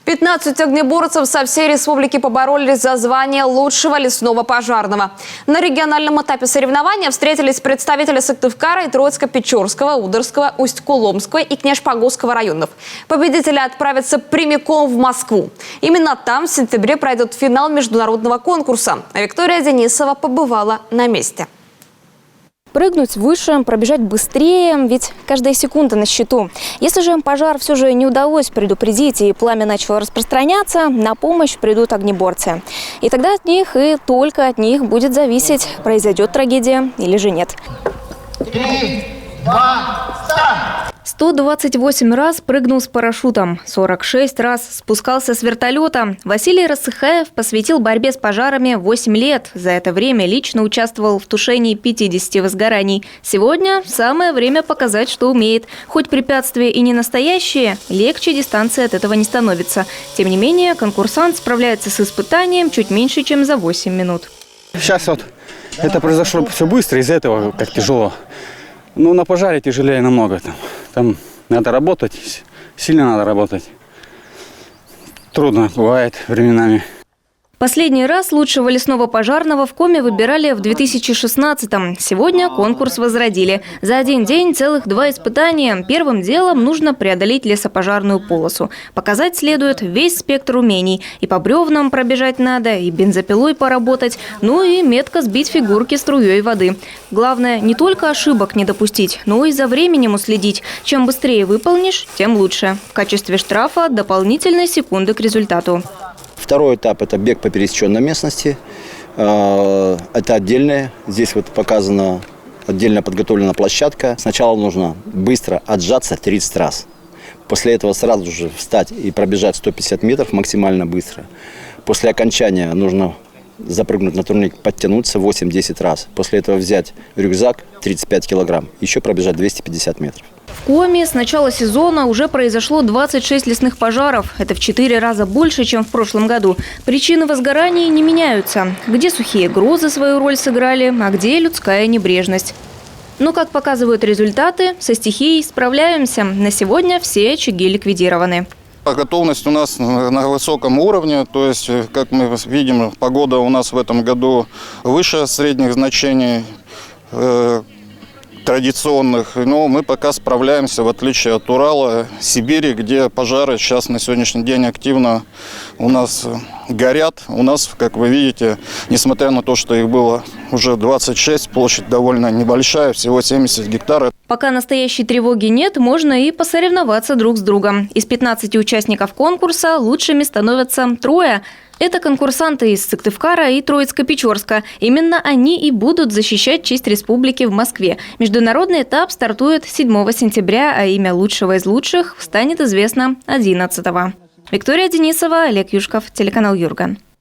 15 огнеборцев со всей республики поборолись за звание лучшего лесного пожарного. На региональном этапе соревнования встретились представители Сыктывкара и Троицко-Печорского, Ударского, Усть-Куломского и Княжпогосского районов. Победители отправятся прямиком в Москву. Именно там в сентябре пройдет финал международного конкурса. Виктория Денисова побывала на месте. Прыгнуть выше, пробежать быстрее, ведь каждая секунда на счету. Если же пожар все же не удалось предупредить и пламя начало распространяться, на помощь придут огнеборцы. И тогда от них и только от них будет зависеть, произойдет трагедия или же нет. 3, 2, старт! 128 раз прыгнул с парашютом, 46 раз спускался с вертолета. Василий Рассыхаев посвятил борьбе с пожарами 8 лет. За это время лично участвовал в тушении 50 возгораний. Сегодня самое время показать, что умеет. Хоть препятствия и не настоящие, легче дистанции от этого не становится. Тем не менее, конкурсант справляется с испытанием чуть меньше, чем за 8 минут. Сейчас вот это произошло все быстро, из-за этого как тяжело. Ну, на пожаре тяжелее намного. Там надо работать, сильно надо работать. Трудно бывает временами. Последний раз лучшего лесного пожарного в Коми выбирали в 2016-м. Сегодня конкурс возродили. За один день целых 2 испытания. Первым делом нужно преодолеть лесопожарную полосу. Показать следует весь спектр умений. И по бревнам пробежать надо, и бензопилой поработать, ну и метко сбить фигурки струей воды. Главное, не только ошибок не допустить, но и за временем уследить. Чем быстрее выполнишь, тем лучше. В качестве штрафа дополнительные секунды к результату. Второй этап – это бег по пересеченной местности. Это отдельное. Здесь вот показана отдельно подготовлена площадка. Сначала нужно быстро отжаться 30 раз. После этого сразу же встать и пробежать 150 метров максимально быстро. После окончания нужно запрыгнуть на турник, подтянуться 8-10 раз. После этого взять рюкзак 35 килограмм, еще пробежать 250 метров. В Коми с начала сезона уже произошло 26 лесных пожаров. Это в 4 раза больше, чем в прошлом году. Причины возгораний не меняются. Где сухие грозы свою роль сыграли, а где людская небрежность. Но, как показывают результаты, со стихией справляемся. На сегодня все очаги ликвидированы. Готовность у нас на высоком уровне, то есть, как мы видим, погода у нас в этом году выше средних значений традиционных, но мы пока справляемся, в отличие от Урала, Сибири, где пожары сейчас на сегодняшний день активно у нас горят. У нас, как вы видите, несмотря на то, что их было уже 26, площадь довольно небольшая, всего 70 гектаров. Пока настоящей тревоги нет, можно и посоревноваться друг с другом. Из 15 участников конкурса лучшими становятся 3. Это конкурсанты из Сыктывкара и Троицко-Печорска. Именно они и будут защищать честь республики в Москве. Международный этап стартует 7 сентября, а имя лучшего из лучших станет известно 11-го. Виктория Денисова, Олег Юшков, телеканал Юрган.